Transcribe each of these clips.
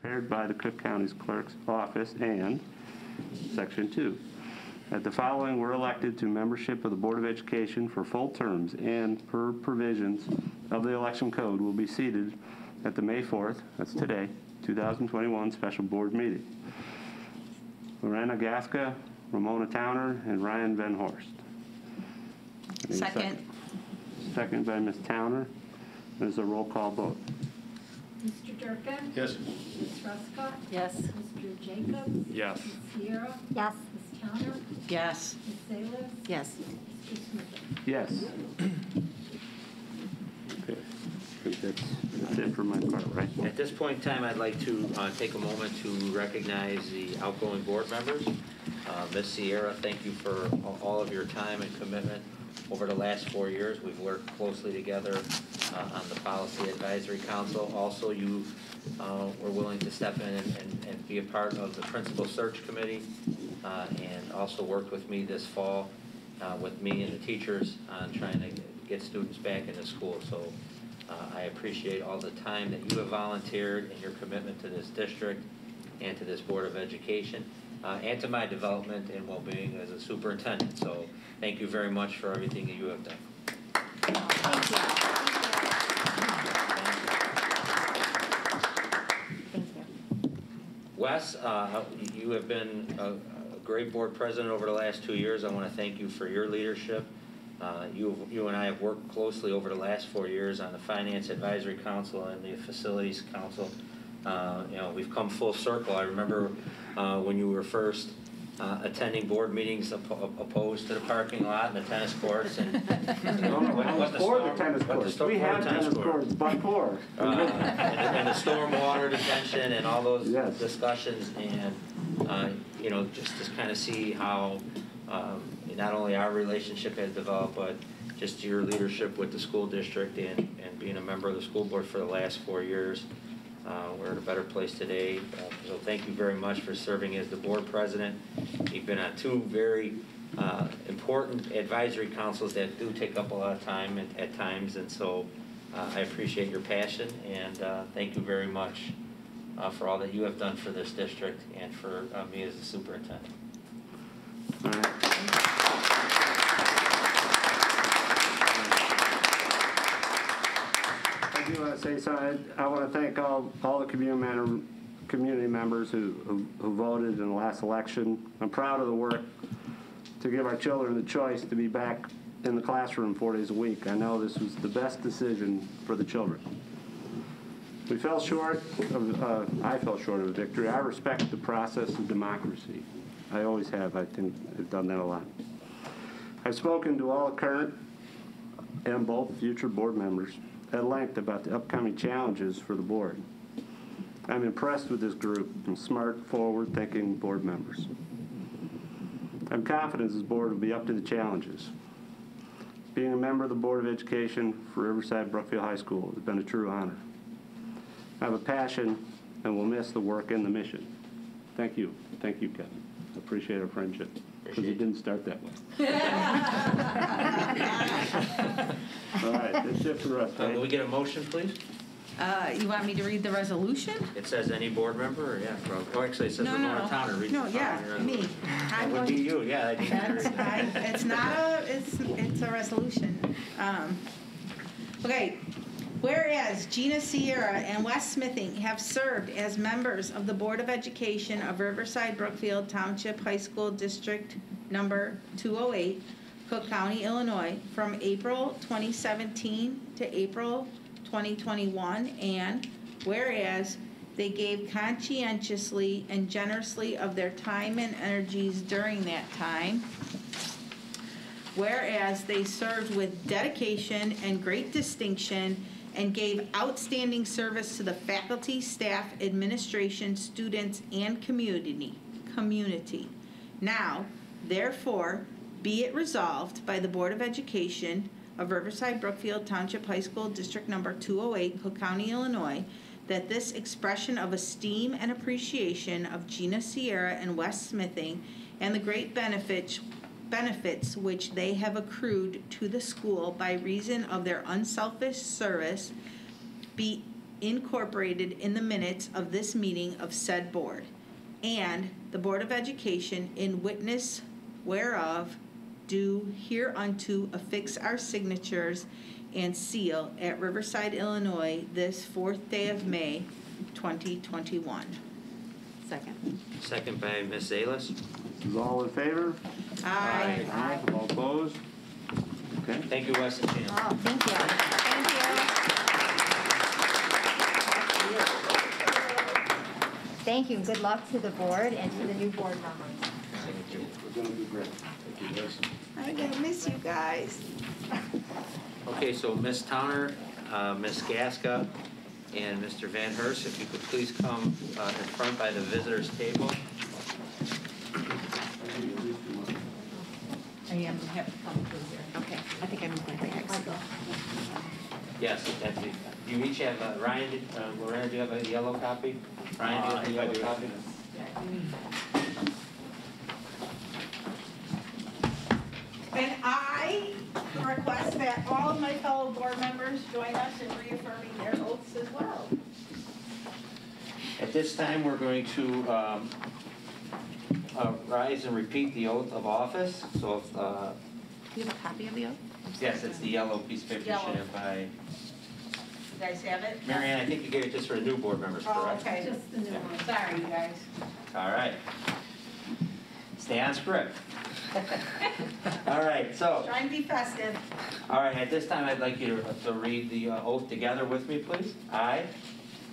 prepared by the Cook County's Clerk's Office, and Section 2, that the following were elected to membership of the Board of Education for full terms and per provisions of the election code will be seated at the May 4th, that's today, 2021 special board meeting. Lorena Gaska, Ramona Towner, and Ryan Van Horst. Second. Second by Ms. Towner. There's a roll call vote. Mr. Durkin? Yes. Ms. Ruska? Yes. Mr. Jacobs? Yes. Ms. Sierra? Yes. Ms. Towner? Yes. Ms. Salas? Yes. Mr. Smith? Yes. Okay. I think that's it for my part, right? At this point in time, I'd like to take a moment to recognize the outgoing board members. Ms. Sierra, thank you for all of your time and commitment over the last 4 years. We've worked closely together on the Policy Advisory Council. Also, you were willing to step in and be a part of the Principal Search Committee and also worked with me this fall with me and the teachers on trying to get students back into school. So I appreciate all the time that you have volunteered and your commitment to this district and to this Board of Education and to my development and well-being as a superintendent. So thank you very much for everything that you have done. Thank you. Thank you. Wes, you have been a great board president over the last 2 years. I want to thank you for your leadership. You and I have worked closely over the last 4 years on the Finance Advisory Council and the Facilities Council. You know, we've come full circle. I remember when you were first attending board meetings opposed to the parking lot and the tennis courts. And For the tennis courts. We have tennis courts before. and the stormwater detention and all those Yes. discussions, and you know, just to kind of see how not only our relationship has developed, but just your leadership with the school district and being a member of the school board for the last 4 years. We're in a better place today. So thank you very much for serving as the board president. You've been on 2 very important advisory councils that do take up a lot of time at times, and so I appreciate your passion, and thank you very much for all that you have done for this district and for me as a superintendent. All right. I do want to say something. I want to thank all the community members who voted in the last election. I'm proud of the work to give our children the choice to be back in the classroom 4 days a week. I know this was the best decision for the children. We fell short of, I fell short of a victory. I respect the process of democracy. I always have. I think I've done that a lot. I've spoken to all current and both future board members at length about the upcoming challenges for the board. I'm impressed with this group of smart, forward-thinking board members. I'm confident this board will be up to the challenges. Being a member of the Board of Education for Riverside Brookfield High School has been a true honor. I have a passion and will miss the work and the mission. Thank you. Thank you, Kevin. I appreciate our friendship, because it didn't start that way. All right, that's it for us. Can we get a motion, please? You want me to read the resolution? It says any board member, or yeah, oh, actually it says Ramona Towner. No, yeah, me. That would be you, yeah. It's not a, it's a resolution. Okay. Whereas Gina Sierra and Wes Smithing have served as members of the Board of Education of Riverside Brookfield Township High School District Number 208, Cook County, Illinois, from April 2017 to April 2021, and whereas they gave conscientiously and generously of their time and energies during that time, whereas they served with dedication and great distinction and gave outstanding service to the faculty, staff, administration, students, and community. Now, therefore, be it resolved by the Board of Education of Riverside Brookfield Township High School District Number 208, Cook County, Illinois, that this expression of esteem and appreciation of Gina Sierra and Wes Smithing and the great benefits which they have accrued to the school by reason of their unselfish service be incorporated in the minutes of this meeting of said board, and the Board of Education, in witness whereof, do hereunto affix our signatures and seal at Riverside, Illinois, this 4th day of May, 2021. Second. Second by Ms. Zalis. Is all in favor? Aye. All opposed? Okay. Thank you, Wes and Pam. Oh, thank you. Thank you, and good luck to the board and to the new board members. Thank you. We're gonna do great. Thank you, Liz. I'm gonna miss you guys. Okay, so Ms. Towner, Ms. Gaska, and Mr. Van Hurst, if you could please come in front by the visitors table. I am, have to come through here. Okay, I think I'm going to next. Yes, that's it. You each have, Ryan, Lorena, do you have a yellow copy? Ryan, do you have a yellow copy? And I request that all of my fellow board members join us in reaffirming their oaths as well. At this time, we're going to rise and repeat the oath of office. So if, Do you have a copy of the oath? yes, it's the yellow piece of paper you should Yellow. have by, You guys have it? Mary Ann, I think you gave it just for the new board members, correct? Oh, okay. Just the new one. Sorry, you guys. All right. Stay on script. All right, so, Try and be festive. all right, at this time, I'd like you to read the oath together with me, please. I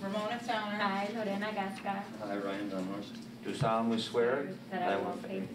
Ramona Towner. I, Lorena Gasca, I, Ryan Dunhurst, do solemnly swear that I will faithfully,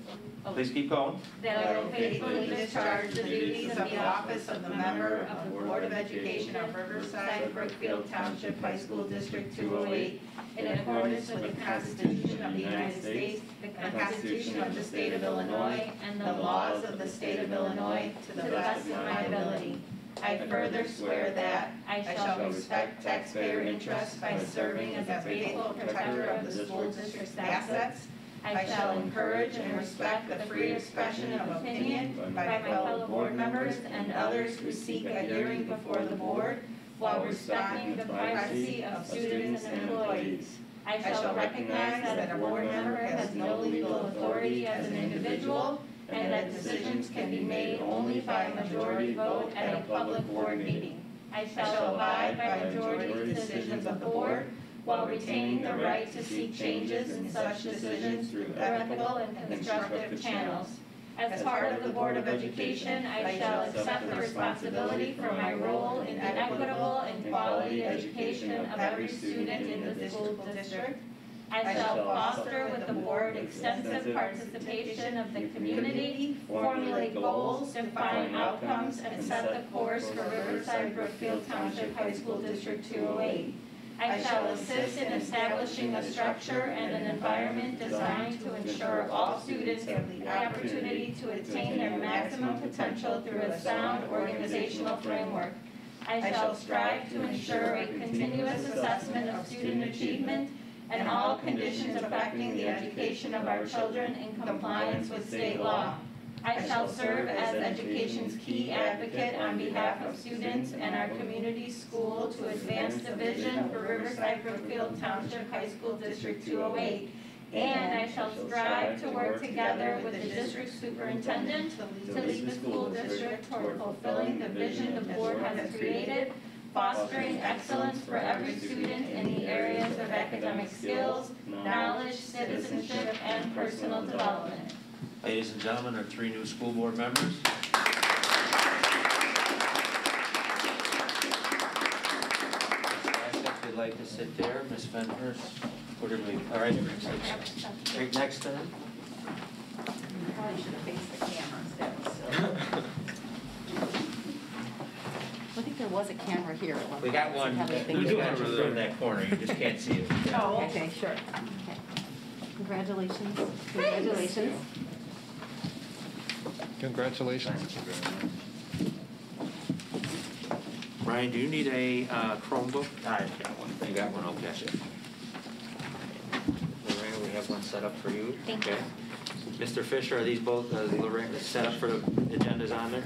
Please keep going. that I will faithfully discharge the duties of the office of the member of the Board of Education of Riverside Brookfield Township High School District 208 in accordance with the Constitution of the United States, the Constitution of the State of Illinois, and the laws of the State of Illinois to the best of my ability. I further swear that I shall respect taxpayer interests by serving as a faithful protector of the school district's assets. I shall encourage and respect the free expression of opinion by my fellow board members and others who seek a hearing before the board, while respecting the privacy of students and employees. I shall recognize that a board member has no legal authority as an individual, and that decisions can be made only by a majority vote at a public board meeting. I shall abide by majority decisions of the board, while retaining the right to seek changes in such decisions through ethical and constructive channels. As part of the Board of Education, I shall accept the responsibility for my role in the equitable and quality education of every student in the school district. I shall foster with the board extensive participation of the community, formulate goals, define outcomes, and set the course for Riverside Brookfield Township High School District 208. I shall assist in establishing a structure and an environment designed to ensure all students have the opportunity to attain their maximum potential through a sound organizational framework. I shall strive to ensure a continuous assessment of student achievement and all conditions affecting the education of our children in compliance with state law. I shall serve as education's key advocate on behalf of students and our community school to advance the vision for Riverside Brookfield Township High School District 208. And I shall strive to work together with the district superintendent to lead the school district toward fulfilling the vision the board has created, fostering excellence for every student in the areas of academic skills, knowledge, citizenship, and personal development. Ladies and gentlemen, our 3 new school board members. If you'd like to sit there, Ms. Van Hurst, where do we, all right, right next to them. Probably should have faced the camera instead. I think there was a camera here at one point. We got one, we got you in that corner, you just can't see it. Oh, okay, sure. Okay. Congratulations. Congratulations. Congratulations. Ryan, do you need a Chromebook? I've got one. You got one, okay. Lorena, we have one set up for you. Thank you. Okay. Mr. Fisher, are these both, Lorena, set up for the agendas on there?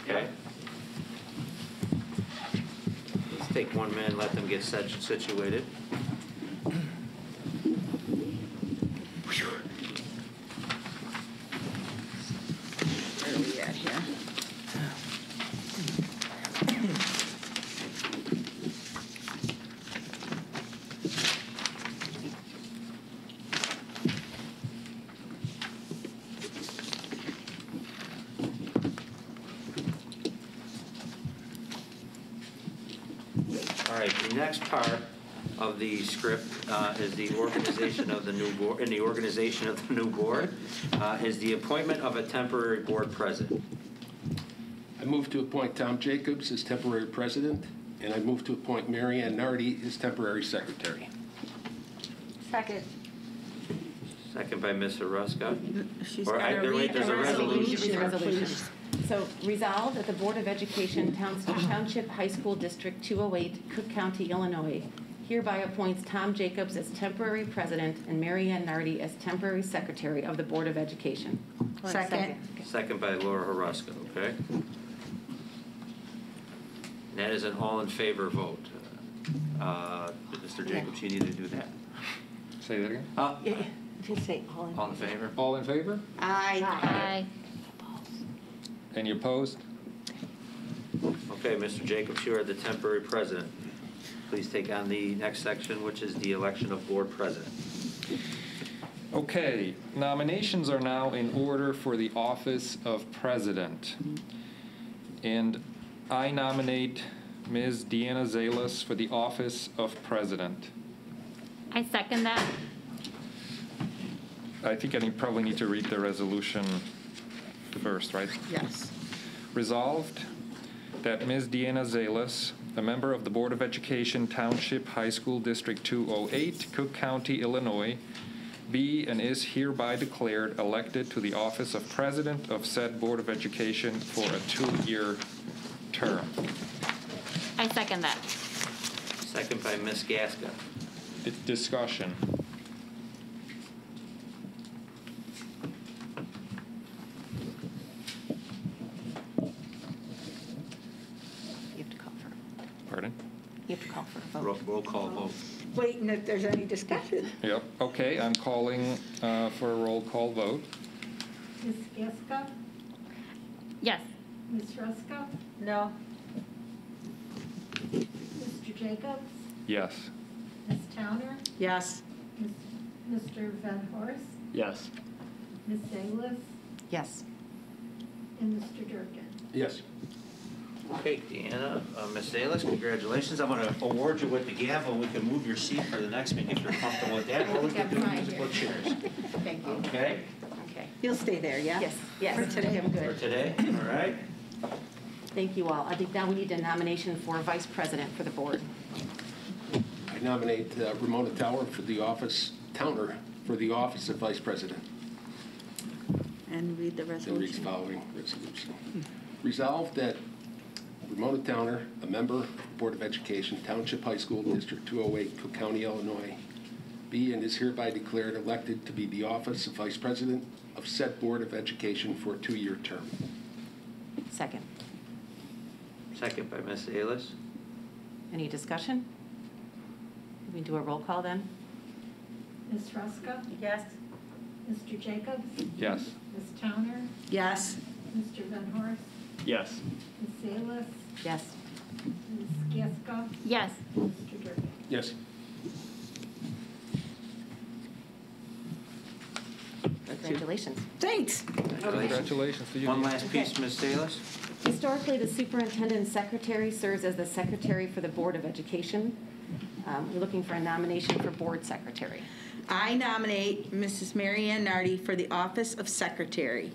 Okay. take 1 minute and let them get situated. Where are we at here? All right, the next part of the script is the organization of the new board, and the organization of the new board is the appointment of a temporary board president. I move to appoint Tom Jacobs as temporary president, and I move to appoint Mary Ann Nardi as temporary secretary. Second. Second by Ms. Haruska. She's Or, got to read there's the a resolution. resolution. Read the resolution. So resolved that the Board of Education, Township High School District 208, Cook County, Illinois, hereby appoints Tom Jacobs as temporary president and Mary Ann Nardi as temporary secretary of the Board of Education. Second. Second by Laura Haruska, okay? And that is an all in favor vote. Mr. Jacobs, you need to do that. Say that again. Just say all in All in favor? All in favor? Aye. Any opposed? Okay, Mr. Jacobs, you are the temporary president. Please take on the next section, which is the election of board president. Okay, nominations are now in order for the office of president. And I nominate Ms. Deanna Zalis for the office of president. I second that. I think I probably need to read the resolution first, right? Yes. Resolved that Ms. Deanna Zalis, a member of the Board of Education, Township High School District 208, Cook County, Illinois, be and is hereby declared elected to the office of President of said Board of Education for a 2-year term. I second that. Second by Ms. Gaska. Discussion. You have to call for. Pardon? You have to call for a vote. Roll call vote. Waiting if there's any discussion. Yep. Okay, I'm calling for a roll call vote. Ms. Gaska? Yes. Ms. Ruska? No. Mr. Jacobs? Yes. Ms. Towner? Yes. Mr. Van Horst? Yes. Ms. Salas? Yes. And Mr. Durkin? Yes. Okay, Deanna, Ms. Salas, congratulations. I'm going to award you with the gavel. We can move your seat for the next meeting if you're comfortable with that, or we can do musical chairs. Thank you. Okay? Okay. You'll stay there, yeah? Yes, yes. For today. I'm For good. today, all right? Thank you all. I think now we need a nomination for vice president for the board. I nominate Ramona Towner for the office of vice president. And read the And reads resolution. following resolution. Resolved that Ramona Towner, a member of the Board of Education, Township High School District 208, Cook County, Illinois, be and is hereby declared elected to be the office of vice president of said Board of Education for a 2-year term. Second. Second by Ms. Salas. Any discussion? We do a roll call then? Ms. Ruska? Yes. Mr. Jacobs? Yes. Ms. Towner? Yes. Mr. Van Horst? Yes. Ms. Salas? Yes. Ms. Gaska? Yes. Mr. Durkin? Yes. Congratulations. Thanks. Congratulations to you. One Deanna. last piece, Ms. Salas. Historically, the superintendent secretary serves as the secretary for the Board of Education. We're looking for a nomination for board secretary. I nominate Mrs. Mary Ann Nardi for the office of secretary.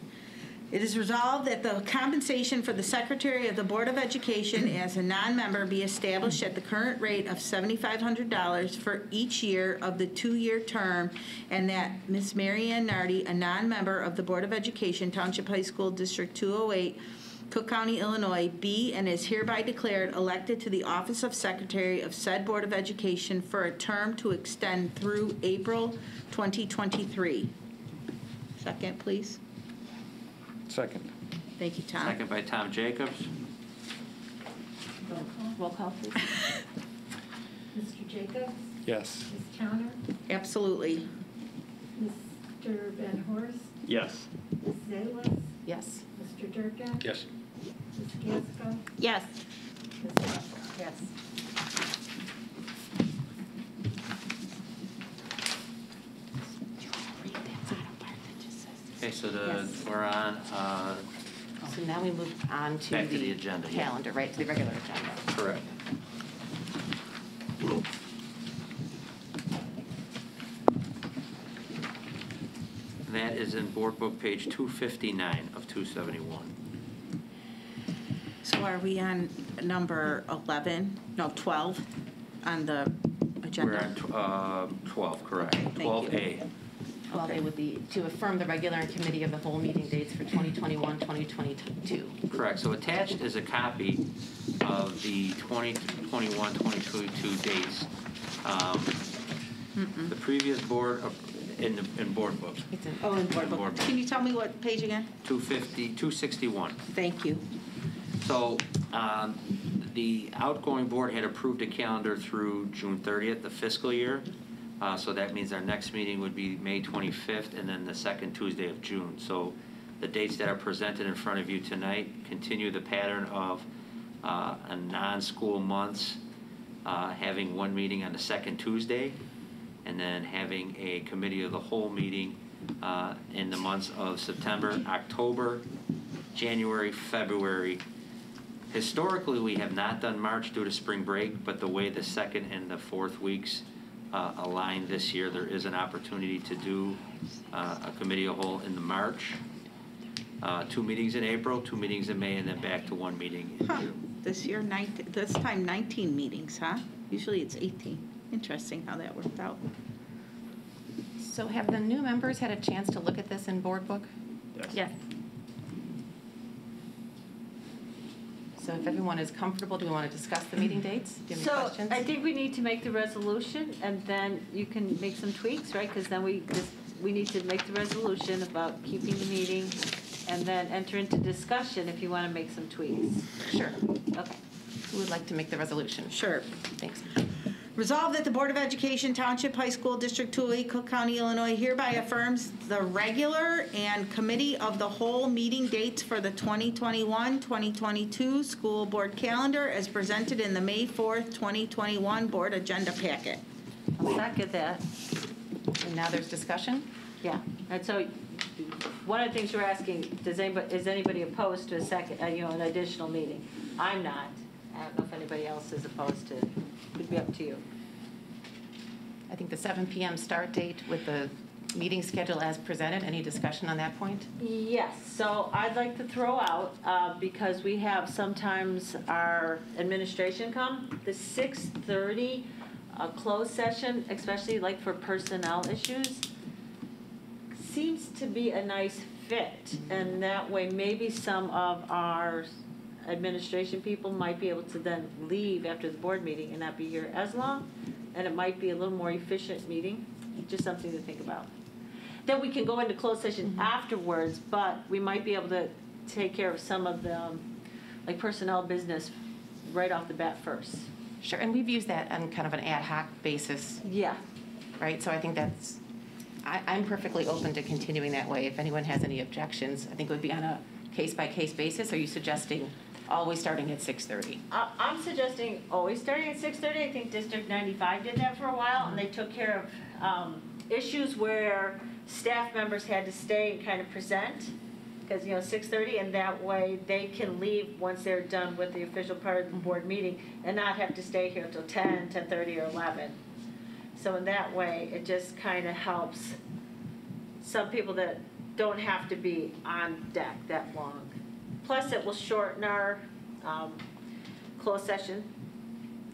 It is resolved that the compensation for the secretary of the Board of Education as a non-member be established at the current rate of $7,500 for each year of the 2-year term, and that Ms. Mary Ann Nardi, a non-member of the Board of Education, Township High School District 208, Cook County, Illinois, be and is hereby declared elected to the office of secretary of said Board of Education for a term to extend through April 2023. Second, please. Second. Thank you, Tom. Second by Tom Jacobs. Roll call, please. Mr. Jacobs? Yes. Ms. Towner? Absolutely. Mr. Van Horst? Yes. Ms. Zalis? Yes. Mr. Durkin? Yes. Ms. Gasko? Yes. Ms. Russell? Yes. Okay, so Yes. we're on, So now we move on to Back to the agenda, yeah. calendar, right, to the regular agenda. correct. That is in Board Book page 259 of 271. So are we on number 11, no, 12 on the agenda? We're on 12, correct. Okay, thank you. 12A. Well, they would be to affirm the regular and committee of the whole meeting dates for 2021, 2022. Correct. So attached is a copy of the 2021, 2022 dates. The previous board, in Board Book, It's in- Oh, in board Board book. book. Can you tell me what page again? 261. Thank you. So the outgoing board had approved a calendar through June 30th, the fiscal year. So that means our next meeting would be May 25th and then the second Tuesday of June. So the dates that are presented in front of you tonight continue the pattern of a non-school months having one meeting on the second Tuesday and then having a committee of the whole meeting in the months of September, October, January, February. Historically, we have not done March due to spring break, but the way the second and the fourth weeks align this year, there is an opportunity to do a committee of whole in the March, 2 meetings in April, 2 meetings in May, and then back to 1 meeting in Huh, June. this year, this time 19 meetings, huh? Usually it's 18. Interesting how that worked out. So have the new members had a chance to look at this in Board Book? Yes. So if everyone is comfortable, do we want to discuss the meeting dates? Do you have any So questions? I think we need to make the resolution, and then you can make some tweaks, right? Because then we need to make the resolution about keeping the meeting, and then enter into discussion if you want to make some tweaks. Sure. Okay. Who would like to make the resolution? Sure. Thanks. Resolved that the Board of Education Township High School District 208, Cook County, Illinois hereby affirms the regular and committee of the whole meeting dates for the 2021-2022 school board calendar as presented in the May 4th, 2021 board agenda packet. I'll second that. And now there's discussion? Yeah. And so one of the things we're asking, is anybody opposed to a second, an additional meeting? I'm not. I don't know if anybody else is opposed to it. It'd be up to you. I think the 7 PM start date with the meeting schedule as presented. Any discussion on that point? Yes, so I'd like to throw out, because we have sometimes our administration come, the 6:30 closed session, especially like for personnel issues, seems to be a nice fit. And that way, maybe some of our administration people might be able to then leave after the board meeting and not be here as long. And it might be a little more efficient meeting, just something to think about. Then we can go into closed session afterwards, but we might be able to take care of some of the, like personnel business right off the bat first. Sure, and we've used that on kind of an ad hoc basis, Yeah. right? So I think I'm perfectly open to continuing that way. If anyone has any objections, I think it would be on a case-by-case basis. Are you suggesting always starting at 6:30? I'm suggesting always starting at 6:30. I think District 95 did that for a while, and they took care of issues where staff members had to stay and kind of present, because, 6:30, and that way they can leave once they're done with the official part of the board meeting and not have to stay here until 10, 10:30, or 11. So in that way, it just kind of helps some people that don't have to be on deck that long. Plus, it will shorten our closed session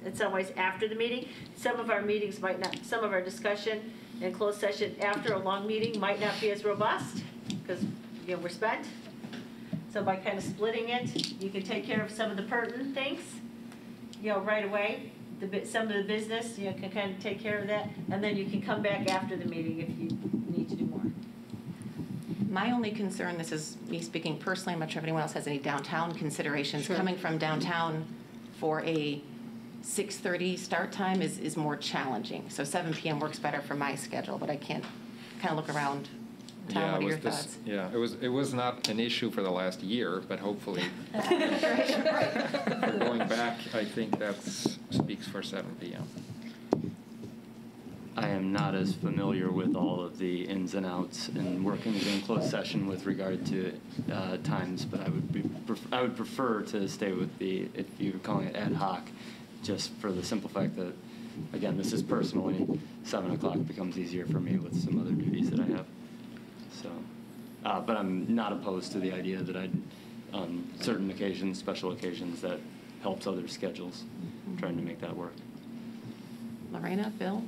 in some ways after the meeting. Some of our meetings might not, some of our discussion in closed session after a long meeting might not be as robust because, we're spent. So by kind of splitting it, you can take care of some of the pertinent things, right away. Some of the business, can kind of take care of that. And then you can come back after the meeting if you need to do more. My only concern, this is me speaking personally, I'm not sure if anyone else has any downtown considerations. Coming from downtown, for a 6:30 start time is more challenging. So 7 PM works better for my schedule, but I can't kind of look around. Tom, Yeah, what are it your was this- thoughts? Yeah, it was not an issue for the last year, but hopefully, for going back, I think that speaks for 7 PM. I am not as familiar with all of the ins and outs and workings in closed session with regard to times, but I would prefer to stay with the, if you're calling it ad hoc, just for the simple fact that, again, this is personally, 7 o'clock becomes easier for me with some other duties that I have. So, but I'm not opposed to the idea that on certain occasions, special occasions, that helps other schedules, trying to make that work. Lorena, Bill?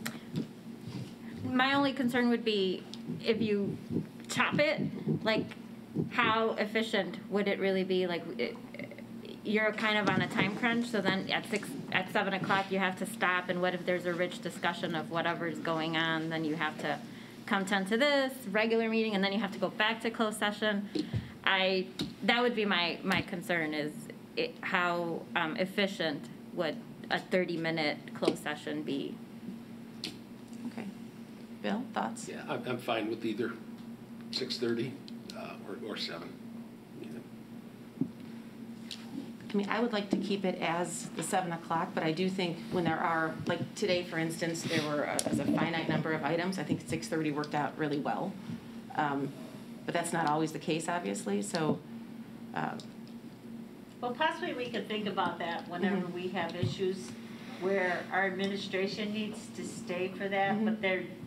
My only concern would be if you chop it, like, how efficient would it really be? Like, you're kind of on a time crunch, so then at 7 o'clock, you have to stop, and what if there's a rich discussion of whatever's going on, then you have to come to this regular meeting, and then you have to go back to closed session. That would be my concern, is how efficient would a 30-minute closed session be? Okay. Bill, thoughts? Yeah, I'm fine with either 6:30 or 7. I mean, I would like to keep it as the 7 o'clock, but I do think when there are, like today, for instance, there were a finite number of items. I think 6:30 worked out really well. But that's not always the case, obviously, so. Well, possibly we could think about that whenever Mhm. we have issues where our administration needs to stay for that, but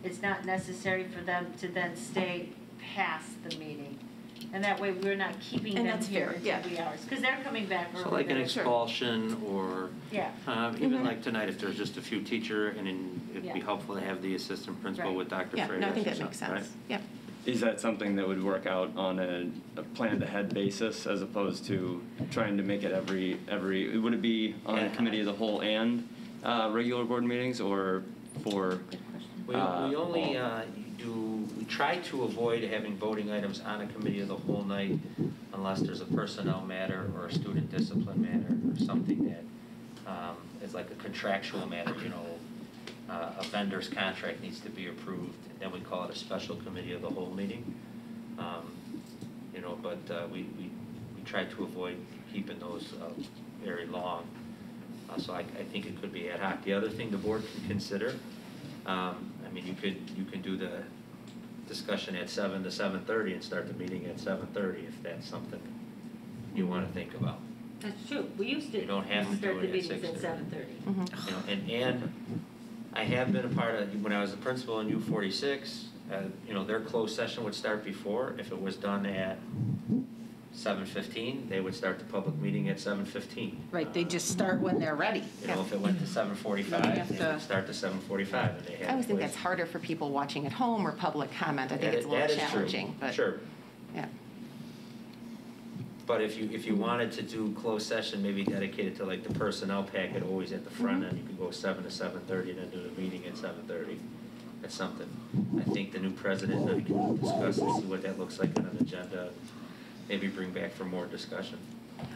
it's not necessary for them to then stay past the meeting. And that way, we're not keeping And them that's here fair, until yeah. 3 hours, because they're coming back early. So like an then. expulsion or Yeah. even Mhm. like tonight, if there's just a few teacher, and then it'd be Yeah. helpful to have the assistant principal Right. with Dr. Yeah, Freitas no, I think or that makes something, right? sense. Yep. Is that something that would work out on a planned ahead basis as opposed to trying to make it every, would it be on a Yeah. committee of the whole and regular board meetings, or for? Good question. We only we try to avoid having voting items on a committee of the whole night unless there's a personnel matter or a student discipline matter or something that is like a contractual matter, a vendor's contract needs to be approved, and then we call it a special committee of the whole meeting. But we try to avoid keeping those very long. So I think it could be ad hoc. The other thing the board can consider, you can do the discussion at 7 to 7:30 and start the meeting at 7:30 if that's something you want to think about. That's true. We used to You don't have to do start it the at meetings at 6:30. 7:30. Mhm. And I have been a part of, when I was the principal in U46, their closed session would start before. If it was done at 7:15, they would start the public meeting at 7:15. Right, they just start when they're ready. If it went to 7:45, Then you have they to- would start to 7:45, and they had. I always think quiz. that's harder for people watching at home or public comment. I think That- it's a little that is true. challenging, but. Sure. Yeah. But if you wanted to do closed session, maybe dedicated to like the personnel packet, always at the front end, you could go 7 to 7:30 and then do the meeting at 7:30. That's something. I think the new president and I can discuss and see what that looks like on an agenda, maybe bring back for more discussion.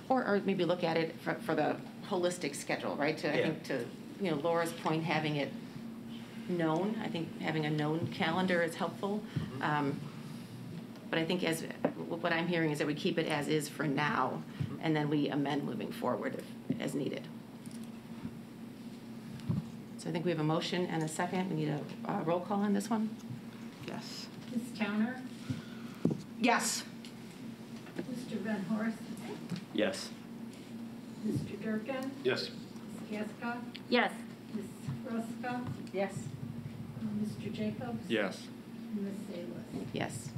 Or maybe look at it for the holistic schedule, right? I Yeah. think to Laura's point, having it known, I think having a known calendar is helpful. But I think what I'm hearing is that we keep it as is for now, and then we amend moving forward as needed. So I think we have a motion and a second. We need a roll call on this one. Yes. Ms. Towner? Yes. Mr. Van Horst? Yes. Mr. Durkin? Yes. Ms. Gasko? Yes. Ms. Ruska? Yes. Mr. Jacobs? Yes. And Ms. Salas? Yes.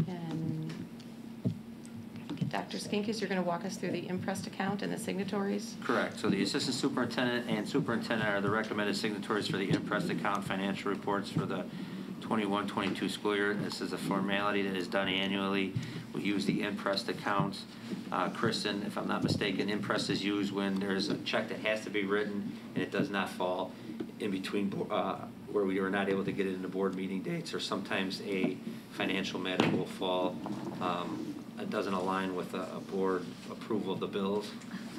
And Dr. Skinkis, you're going to walk us through the impressed account and the signatories? Correct. So the assistant superintendent and superintendent are the recommended signatories for the impressed account financial reports for the 21-22 school year. This is a formality that is done annually. We use the impressed accounts. Kristen, if I'm not mistaken, impressed is used when there's a check that has to be written and it does not fall in between where we were not able to get it into board meeting dates, or sometimes a financial matter will fall, it doesn't align with a board approval of the bills,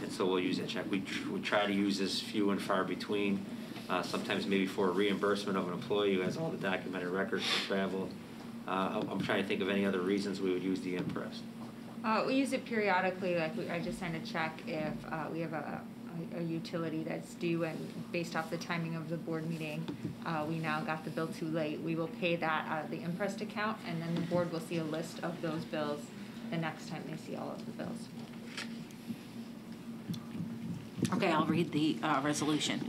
and so we'll use that check. We try to use this few and far between, sometimes maybe for a reimbursement of an employee who has all the documented records for travel. I'm trying to think of any other reasons we would use the imprest. We use it periodically, like I just signed a check if we have a utility that's due, and based off the timing of the board meeting, we now got the bill too late. We will pay that out of the imprest account, and then the board will see a list of those bills the next time they see all of the bills. Okay, I'll read the resolution.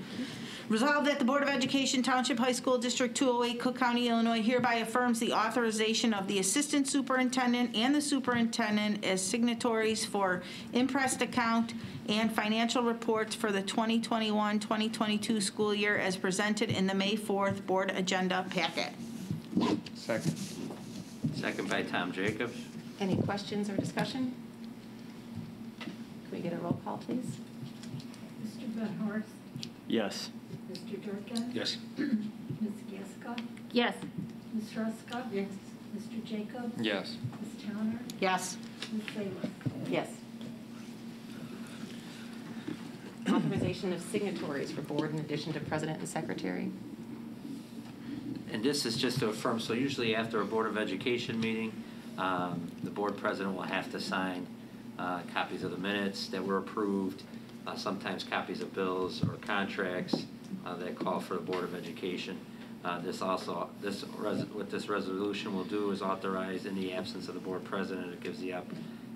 Resolved that the Board of Education Township High School District 208, Cook County, Illinois hereby affirms the authorization of the Assistant Superintendent and the Superintendent as signatories for imprest account and financial reports for the 2021-2022 school year as presented in the May 4th Board Agenda Packet. Second. Second by Tom Jacobs. Any questions or discussion? Can we get a roll call, please? Mr. Van Horst, Yes. Mr. Durkin, Yes. Ms. Gasko, Yes. Ms. Ruska. Yes. Mr. Jacobs. Yes. Ms. Towner, Yes. Ms. Salas. Yes. Authorization of signatories for board in addition to president and secretary. And this is just to affirm, so usually after a Board of Education meeting, the board president will have to sign copies of the minutes that were approved, sometimes copies of bills or contracts that call for the Board of Education. What this resolution will do is authorize, in the absence of the board president, it gives the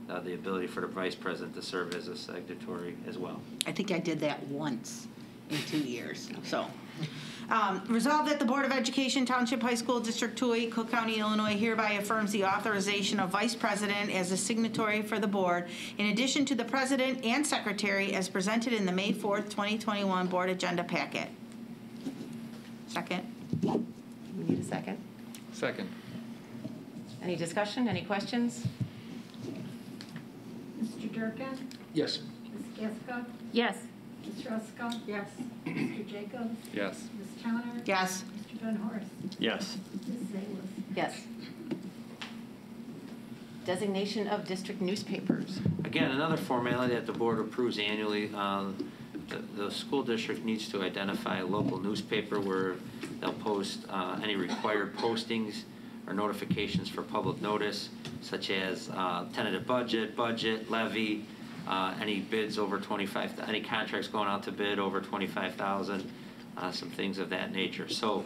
ability for the vice president to serve as a signatory as well. I think I did that once in 2 years, so. Resolved that the Board of Education Township High School District 208, Cook County, Illinois hereby affirms the authorization of Vice President as a signatory for the board, in addition to the President and Secretary as presented in the May 4th, 2021 Board Agenda Packet. Second. We need a second. Second. Any discussion, any questions? Mr. Durkin, Yes. Ms. Gasko, Yes. Ms. Ruska. Yes. Mr. Jacobs, Yes. Ms. Towner. Yes. Mr. Van Horst, Yes. Ms. Salas. Yes. Designation of district newspapers. Again, another formality that the board approves annually. The school district needs to identify a local newspaper where they'll post any required postings or notifications for public notice, such as tentative budget, levy, any bids over 25, any contracts going out to bid over 25,000, some things of that nature. So,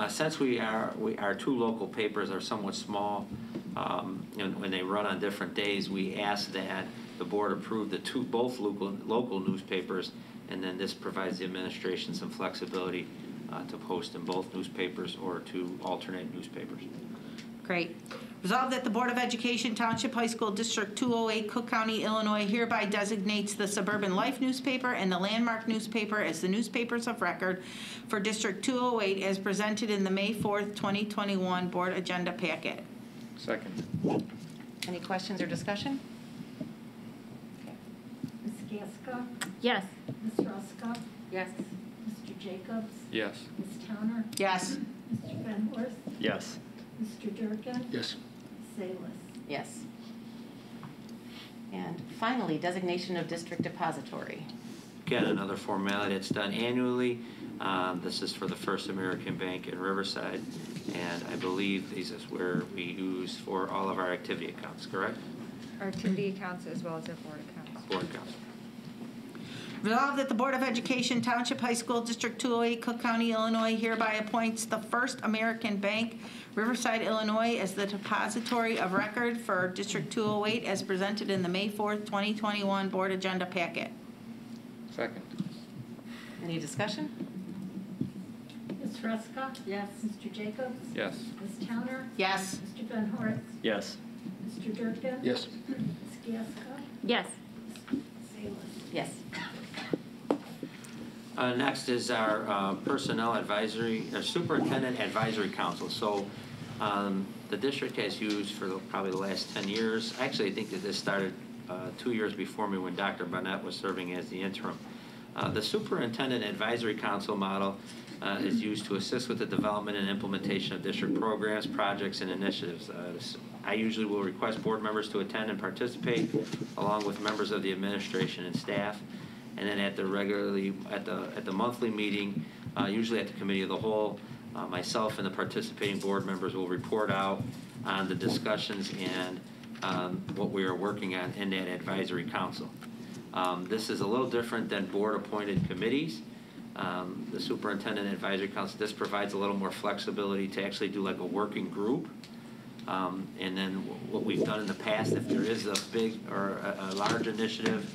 since our two local papers are somewhat small, and when they run on different days, we ask that the board approve both local newspapers, and then this provides the administration some flexibility to post in both newspapers or to alternate newspapers. Great. Resolved that the Board of Education Township High School District 208, Cook County, Illinois hereby designates the Suburban Life newspaper and the Landmark newspaper as the newspapers of record for District 208 as presented in the May 4th, 2021 Board Agenda Packet. Second. Any questions or discussion? Ms. Gasko, Yes. Ms. Ruska, Yes. Mr. Jacobs, Yes. Ms. Towner, Yes. Mr. Van Horst, Yes. Mr. Durkin, Yes. Ms. Salas. Yes. And finally, designation of district depository. Again, another formality that's done annually. This is for the First American Bank in Riverside, and I believe this is where we use for all of our activity accounts, correct? Our activity accounts as well as our board accounts. Board accounts. Resolved that the Board of Education Township High School District 208, Cook County, Illinois hereby appoints the First American Bank, Riverside, Illinois as the depository of record for District 208 as presented in the May 4th, 2021 Board Agenda Packet. Second. Any discussion? Ms. Ruska? Yes. Mr. Jacobs? Yes. Ms. Towner? Yes. Mr. Van Horst? Yes. Mr. Durkin? Yes. Ms. Gasko? Yes. Ms. Salas. Yes. Next is our personnel advisory, superintendent advisory council. So the district has used for probably the last 10 years. Actually, I think that this started 2 years before me when Dr. Barnett was serving as the interim. The Superintendent Advisory Council model is used to assist with the development and implementation of district programs, projects, and initiatives. I usually will request board members to attend and participate, along with members of the administration and staff. And then at the monthly meeting, usually at the committee of the whole, myself and the participating board members will report out on the discussions and what we are working on in that advisory council. This is a little different than board-appointed committees. The Superintendent Advisory Council, this provides a little more flexibility to actually do like a working group. And then what we've done in the past, if there is a big or a large initiative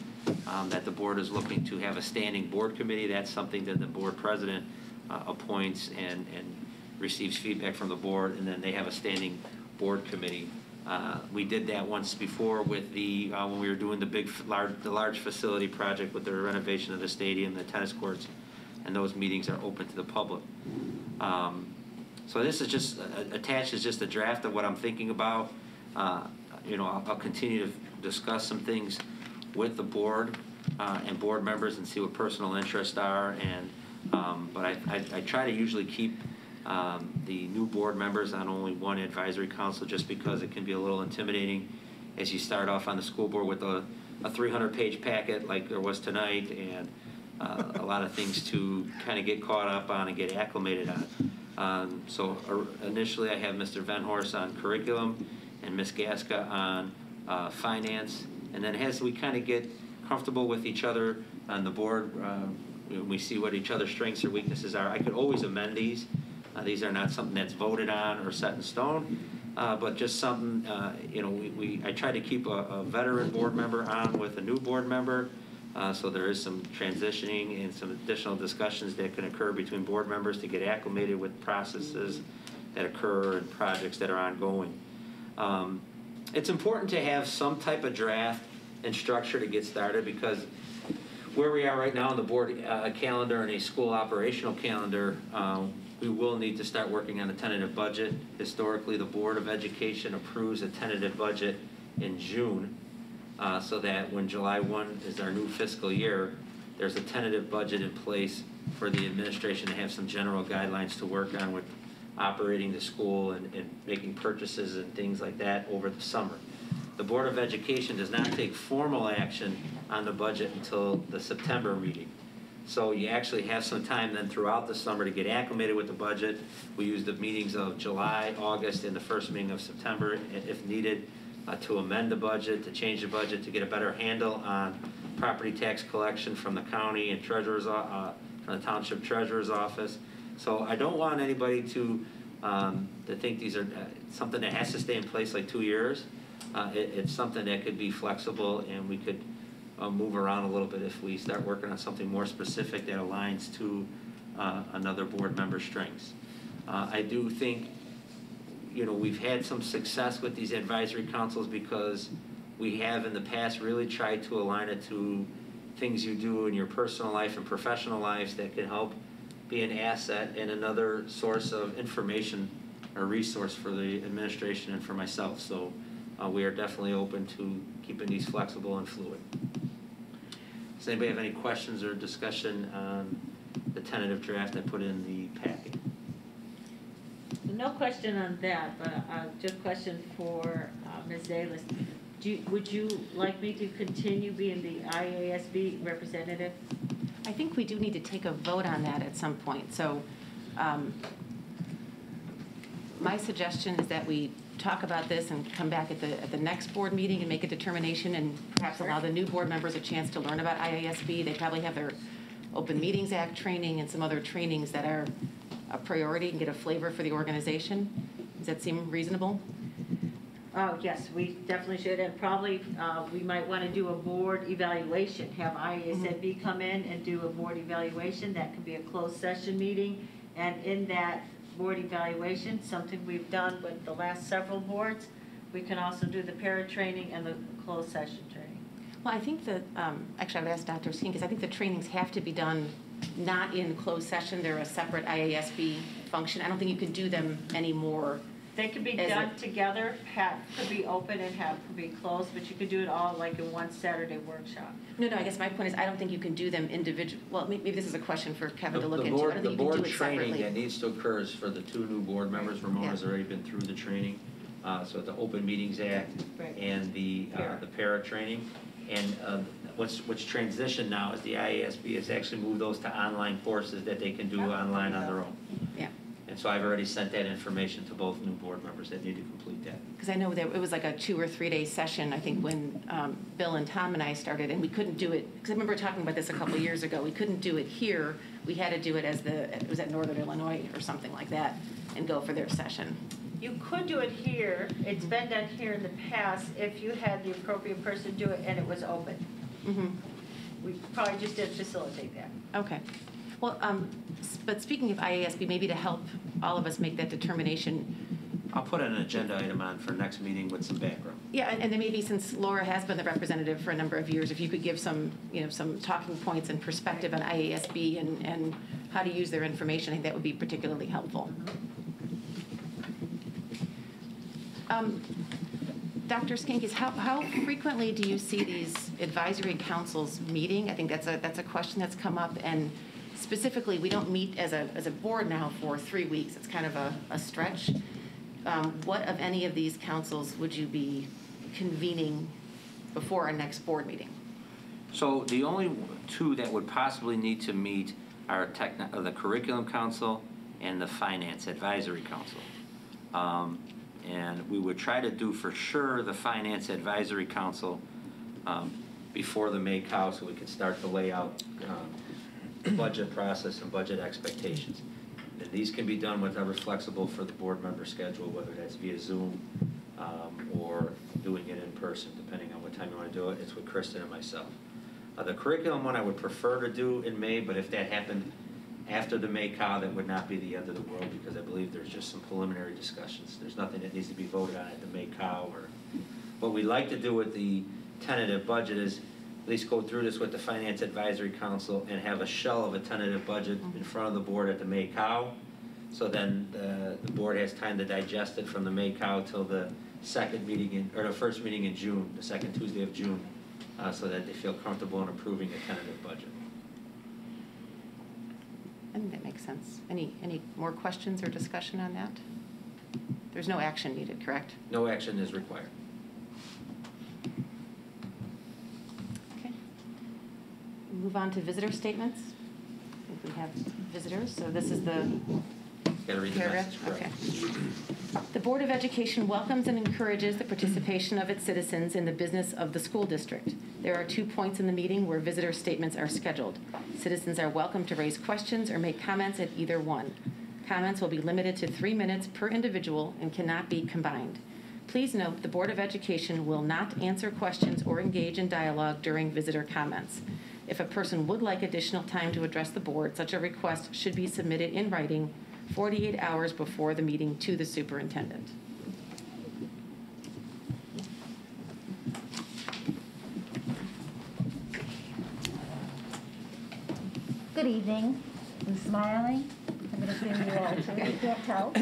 that the board is looking to have a standing board committee, that's something that the board president appoints and receives feedback from the board, and then they have a standing board committee. We did that once before with the when we were doing the large facility project with the renovation of the stadium, the tennis courts, and those meetings are open to the public. So this is just attached is just a draft of what I'm thinking about. You know, I'll continue to discuss some things with the board and board members and see what personal interests are. And but I try to usually keep the new board members on only one advisory council, just because it can be a little intimidating as you start off on the school board with a 300-page packet like there was tonight, and a lot of things to kind of get caught up on and get acclimated on. So initially I have Mr. Van Horst on curriculum and Ms. Gaska on finance, and then as we kind of get comfortable with each other on the board, we see what each other's strengths or weaknesses are. I could always amend these. These are not something that's voted on or set in stone, but just something, you know, I try to keep a veteran board member on with a new board member, so there is some transitioning and some additional discussions that can occur between board members to get acclimated with processes that occur and projects that are ongoing. It's important to have some type of draft and structure to get started, because where we are right now on the board calendar and a school operational calendar, we will need to start working on a tentative budget. Historically, the Board of Education approves a tentative budget in June, so that when July 1 is our new fiscal year, there's a tentative budget in place for the administration to have some general guidelines to work on with operating the school and making purchases and things like that over the summer. The Board of Education does not take formal action on the budget until the September meeting. So you actually have some time then throughout the summer to get acclimated with the budget. We use the meetings of July, August, and the first meeting of September, if needed, to amend the budget, to change the budget, to get a better handle on property tax collection from the county and treasurer's, from the township treasurer's office. So I don't want anybody to think these are something that has to stay in place like 2 years. It's something that could be flexible, and we could move around a little bit if we start working on something more specific that aligns to another board member's strengths. I do think, you know, we've had some success with these advisory councils because we have in the past really tried to align it to things you do in your personal life and professional lives that can help be an asset and another source of information or resource for the administration and for myself. So we are definitely open to keeping these flexible and fluid. Does anybody have any questions or discussion on the tentative draft I put in the packet? No question on that, but just a question for Ms. Zalis. Would you like me to continue being the IASB representative? I think we do need to take a vote on that at some point. So my suggestion is that we talk about this and come back at the next board meeting and make a determination, and perhaps allow the new board members a chance to learn about IASB. They probably have their Open Meetings Act training and some other trainings that are a priority, and get a flavor for the organization. Does that seem reasonable? Oh, yes, we definitely should, and probably we might want to do a board evaluation, have IASB come in and do a board evaluation. That could be a closed session meeting, and in that board evaluation, something we've done with the last several boards, we can also do the para training and the closed session training. Well, I think that, actually I would ask Dr. Skeen, because I think the trainings have to be done not in closed session. They're a separate IASB function. I don't think you can do them anymore They could be As a- done together, half could be open and half could be closed, but you could do it all like in one Saturday workshop. No, I guess my point is, I don't think you can do them individual, well, maybe this is a question for Kevin to look into. I don't The think you can board do it training separately. that needs to occur is for the 2 new board members. Ramona's already been through the training. So the Open Meetings Act Right. and the para training. And what's transitioned now is the IASB has actually moved those to online courses that they can do online on their own. Yeah, And so I've already sent that information to both new board members that need to complete that. because I know that it was like a 2 or 3 day session, I think, when Bill and Tom and I started, and we couldn't do it, because I remember talking about this a couple of years ago, we couldn't do it here. We had to do it it was at Northern Illinois or something like that, and go for their session. You could do it here, it's been done here in the past, if you had the appropriate person do it and it was open. Mm-hmm. We probably just didn't facilitate that. Okay. Well, but speaking of IASB, maybe to help all of us make that determination, I'll put an agenda item on for next meeting with some background. yeah, and then maybe since Laura has been the representative for a number of years, if you could give some, some talking points and perspective on IASB and how to use their information, I think that would be particularly helpful. Dr. Skankis, how frequently do you see these advisory councils meeting? I think that's a question that's come up, and specifically, we don't meet as a board now for 3 weeks. It's kind of a stretch. What of any of these councils would you be convening before our next board meeting? So the only 2 that would possibly need to meet are the Curriculum Council and the Finance Advisory Council. And we would try to do for sure the Finance Advisory Council before the May cow, so we could start to lay out the budget process and budget expectations. And these can be done whatever flexible for the board member schedule, whether that's via Zoom or doing it in person, depending on what time you want to do it. It's with Kristen and myself. The curriculum one I would prefer to do in May, but if that happened after the May cow, that would not be the end of the world, because I believe there's just some preliminary discussions. There's nothing that needs to be voted on at the May cow. Or what we'd like to do with the tentative budget is at least go through this with the Finance Advisory Council and have a shell of a tentative budget in front of the board at the May cow. So then the board has time to digest it from the May cow till the second meeting or the first meeting in June, the second Tuesday of June, so that they feel comfortable in approving a tentative budget. I think that makes sense. Any more questions or discussion on that? There's no action needed, correct? No action is required. Okay. Move on to visitor statements. I think we have visitors, so this is the Gotta read the paragraph. message, correct. Okay. The Board of Education welcomes and encourages the participation of its citizens in the business of the school district. There are 2 points in the meeting where visitor statements are scheduled. Citizens are welcome to raise questions or make comments at either one. Comments will be limited to 3 minutes per individual and cannot be combined. Please note, the Board of Education will not answer questions or engage in dialogue during visitor comments. If a person would like additional time to address the board, such a request should be submitted in writing 48 hours before the meeting to the superintendent. Good evening. I'm smiling. I'm going to assume you are too. You can't tell.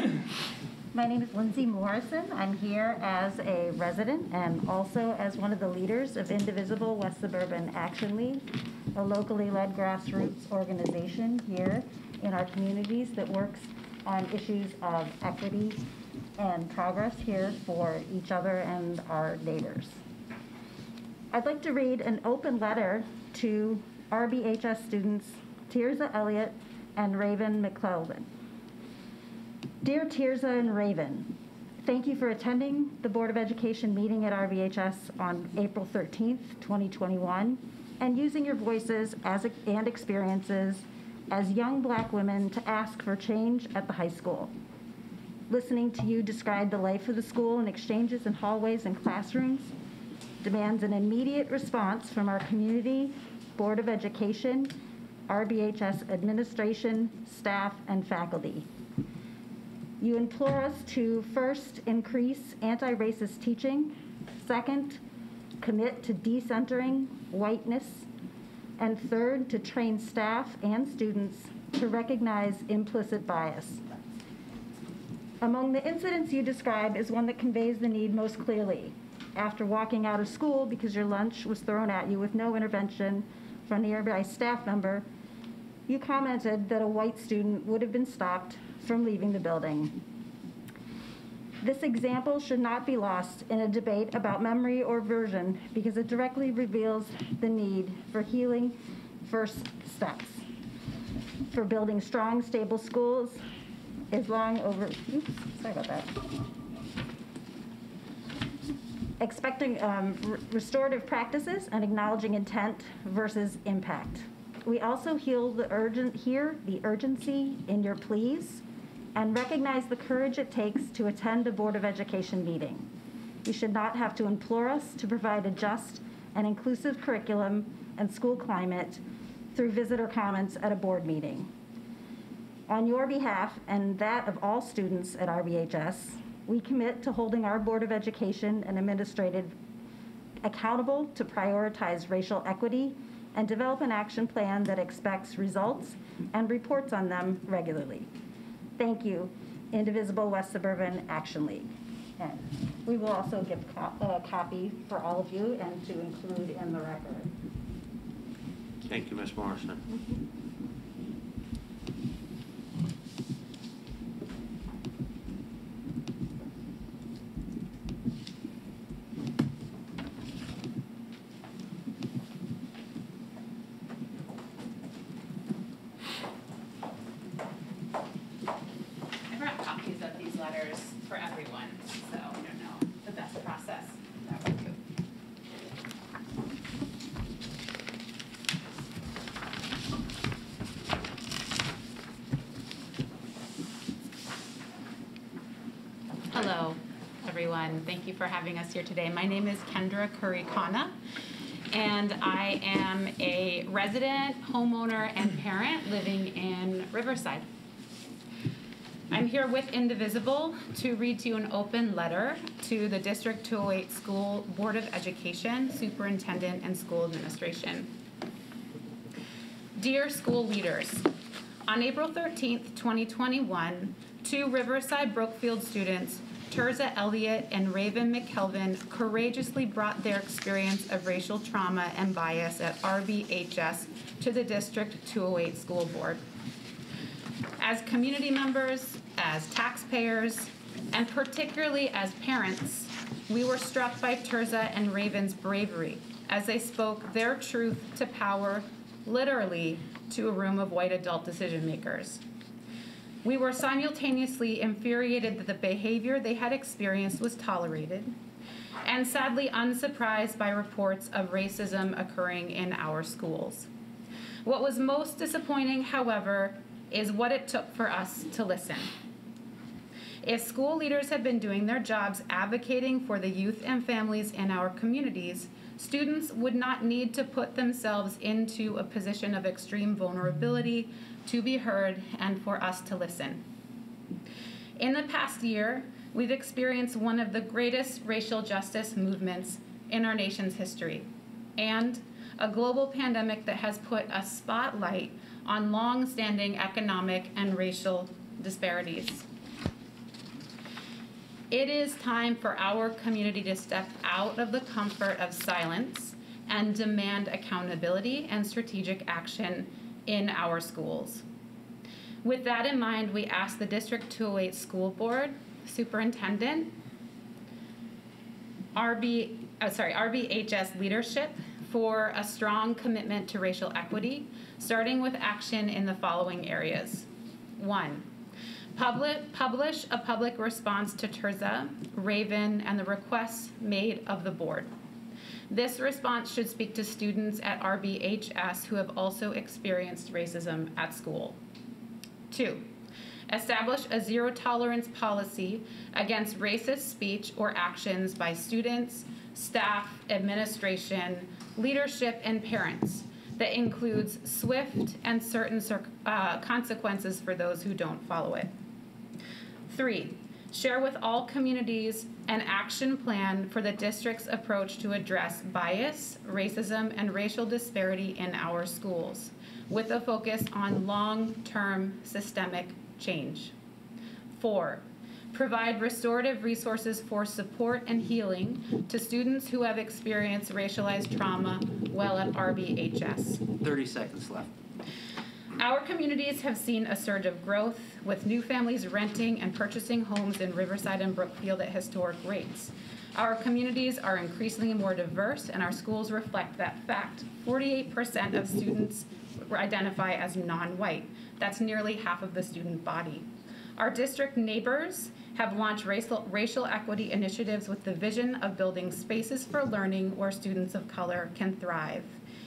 My name is Lindsay Morrison. I'm here as a resident and also as one of the leaders of Indivisible West Suburban Action League, a locally led grassroots organization here in our communities that works on issues of equity and progress here for each other and our neighbors. I'd like to read an open letter to RBHS students Tirza Elliott and Raven McClellan. Dear Tirza and Raven, thank you for attending the Board of Education meeting at RBHS on April 13th, 2021, and using your voices and experiences as young Black women to ask for change at the high school. Listening to you describe the life of the school and exchanges in hallways and classrooms demands an immediate response from our community, Board of Education, RBHS administration, staff, and faculty. You implore us to first, increase anti-racist teaching, second, commit to decentering whiteness, and third, to train staff and students to recognize implicit bias. Among the incidents you describe is one that conveys the need most clearly. After walking out of school because your lunch was thrown at you with no intervention from a nearby staff member, you commented that a white student would have been stopped from leaving the building. This example should not be lost in a debate about memory or version because it directly reveals the need for healing first steps, for building strong, stable schools is long over, oops, sorry about that. Expecting restorative practices and acknowledging intent versus impact. We also hear the urgency in your pleas and recognize the courage it takes to attend a Board of Education meeting. You should not have to implore us to provide a just and inclusive curriculum and school climate through visitor comments at a board meeting. On your behalf and that of all students at RBHS, we commit to holding our Board of Education and Administrative accountable to prioritize racial equity and develop an action plan that expects results and reports on them regularly. Thank you, Indivisible West Suburban Action League. And we will also give a copy for all of you and to include in the record. Thank you, Ms. Morrison. I brought copies of these letters for everyone, so I don't know the best process. That would do. Hello, everyone. Thank you for having us here today. My name is Kendra Curry-Kana, and I am a resident, homeowner, and parent living in Riverside. I'm here with Indivisible to read to you an open letter to the District 208 School Board of Education, Superintendent, and School Administration. Dear school leaders, on April 13th, 2021, 2 Riverside Brookfield students, Terza Elliott and Raven McKelvin, courageously brought their experience of racial trauma and bias at RBHS to the District 208 School Board. As community members, as taxpayers, and particularly as parents, we were struck by Terza and Raven's bravery as they spoke their truth to power, literally, to a room of white adult decision makers. We were simultaneously infuriated that the behavior they had experienced was tolerated, and sadly unsurprised by reports of racism occurring in our schools. What was most disappointing, however, is what it took for us to listen. If school leaders had been doing their jobs advocating for the youth and families in our communities, students would not need to put themselves into a position of extreme vulnerability to be heard and for us to listen. In the past year, we've experienced one of the greatest racial justice movements in our nation's history, and a global pandemic that has put a spotlight on long-standing economic and racial disparities. It is time for our community to step out of the comfort of silence and demand accountability and strategic action in our schools. With that in mind, we ask the District 208 School Board, Superintendent, RBHS leadership for a strong commitment to racial equity, starting with action in the following areas. 1, publish a public response to Terza, Raven, and the requests made of the board. This response should speak to students at RBHS who have also experienced racism at school. 2, establish a zero-tolerance policy against racist speech or actions by students, staff, administration, leadership, and parents that includes swift and certain consequences for those who don't follow it. 3, share with all communities an action plan for the district's approach to address bias, racism, and racial disparity in our schools, with a focus on long-term systemic change. 4, provide restorative resources for support and healing to students who have experienced racialized trauma while at RBHS. 30 seconds left. Our communities have seen a surge of growth, with new families renting and purchasing homes in Riverside and Brookfield at historic rates. Our communities are increasingly more diverse, and our schools reflect that fact. 48% of students identify as non-white. That's nearly half of the student body. Our district neighbors have launched racial equity initiatives with the vision of building spaces for learning where students of color can thrive.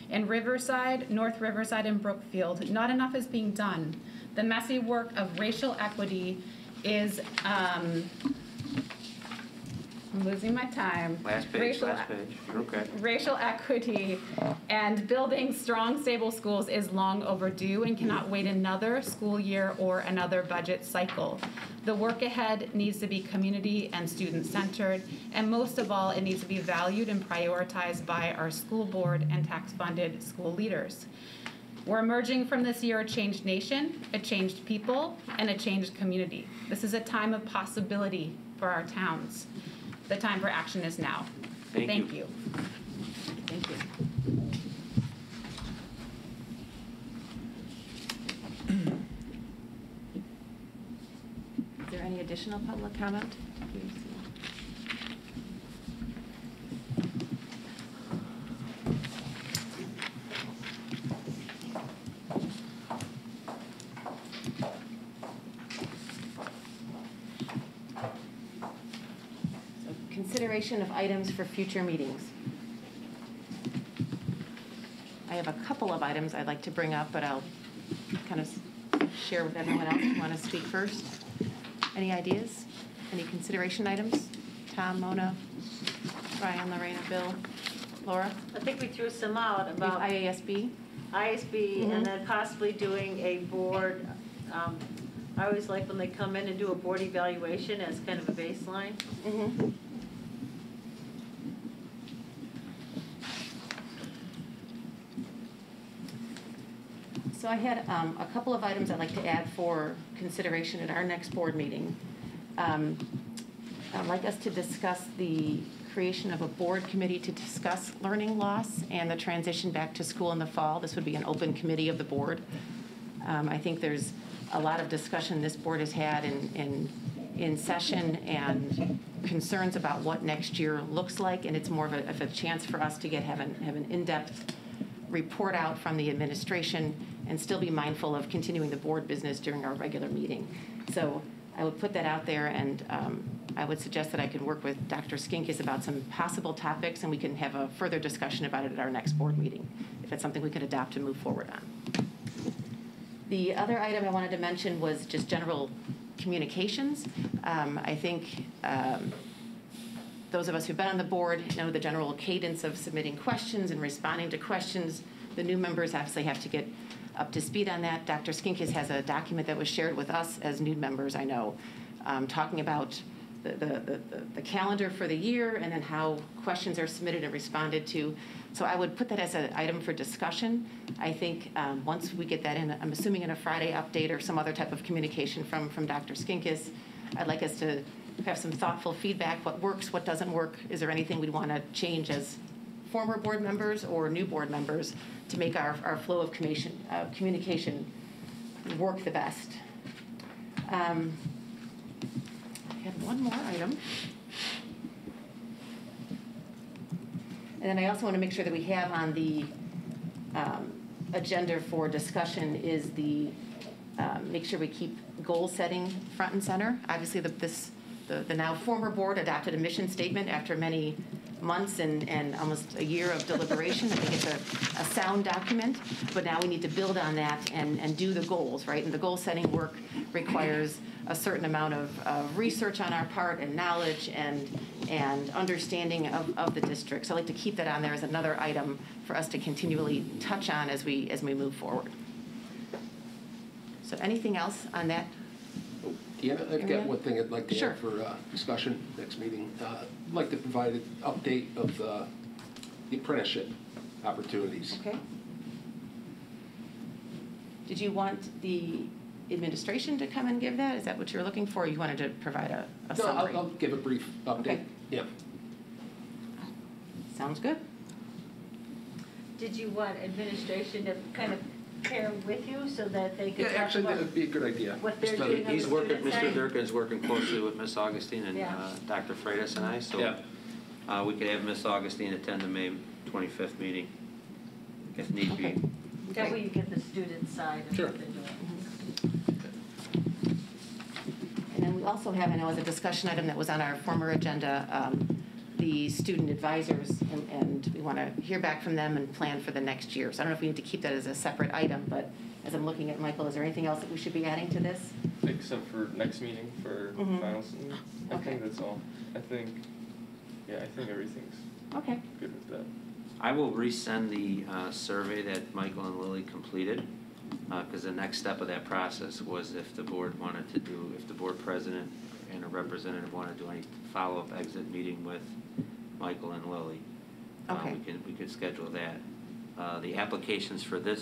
In Riverside, North Riverside, and Brookfield, not enough is being done. The messy work of racial equity is, I'm losing my time. Last page, last page. You're okay. Racial equity and building strong, stable schools is long overdue and cannot wait another school year or another budget cycle. The work ahead needs to be community and student-centered, and most of all, it needs to be valued and prioritized by our school board and tax-funded school leaders. We're emerging from this year a changed nation, a changed people, and a changed community. This is a time of possibility for our towns. The time for action is now. Thank you. Thank you. Is there any additional public comment? Consideration of items for future meetings. I have a couple of items I'd like to bring up, but I'll kind of share with everyone else who want to speak first. Any ideas? Any consideration items? Tom, Mona, Brian, Lorena, Bill, Laura? I think we threw some out We have about IASB. ISB and then possibly doing a board. I always like when they come in and do a board evaluation as kind of a baseline. Mm-hmm. So I had a couple of items I'd like to add for consideration at our next board meeting. I'd like us to discuss the creation of a board committee to discuss learning loss and the transition back to school in the fall. This would be an open committee of the board. I think there's a lot of discussion this board has had in session and concerns about what next year looks like, and it's more of a chance for us to have an in-depth report out from the administration and still be mindful of continuing the board business during our regular meeting. So I would put that out there, and I would suggest that I could work with Dr. Skinkis about some possible topics, and we can have a further discussion about it at our next board meeting, if it's something we could adopt and move forward on. The other item I wanted to mention was just general communications. I think those of us who've been on the board know the general cadence of submitting questions and responding to questions. The new members obviously have to get up to speed on that. Dr. Skinkis has a document that was shared with us as new members, I know, talking about the calendar for the year and then how questions are submitted and responded to. So I would put that as an item for discussion. I think once we get that in, I'm assuming in a Friday update or some other type of communication from Dr. Skinkis, I'd like us to have some thoughtful feedback, what works, what doesn't work. Is there anything we'd want to change as former board members or new board members to make our flow of communication work the best? I have one more item. And then I also want to make sure that we have on the agenda for discussion is make sure we keep goal setting front and center. Obviously, the now former board adopted a mission statement after many months and almost a year of deliberation. I think it's a sound document, but now we need to build on that and do the goals, right? And the goal setting work requires a certain amount of research on our part and knowledge and understanding of the district. So I'd like to keep that on there as another item for us to continually touch on as we move forward. So anything else on that? Yeah, I've got one thing I'd like to Sure. add for discussion next meeting. I'd like to provide an update of the apprenticeship opportunities. Okay. Did you want the administration to come and give that? Is that what you're looking for? Or you wanted to provide a No, summary? I'll give a brief update. Okay. Yeah. Sounds good. Did you want administration to kind of pair with you so that they could Yeah, talk actually, about that would be a good idea. what they're doing on the He's working, student Mr. side? Durkin's working closely with Miss Augustine and Yeah. Dr. Freitas and I, so Yeah. we could have Miss Augustine attend the May 25th meeting if need Okay. be. That way you get the student side of Sure. what they're doing. And then we also have, I know as a discussion item that was on our former agenda, the student advisors, and we want to hear back from them and plan for the next year. So I don't know if we need to keep that as a separate item, but as I'm looking at Michael, is there anything else that we should be adding to this? Except for next meeting for Mhm. finals. I Okay. think that's all. I think everything's Okay. good with that. I will resend the survey that Michael and Lily completed, because the next step of that process was if the board president and a representative wanted to do any follow-up exit meeting with Michael and Lily. Okay. We could schedule that. The applications for the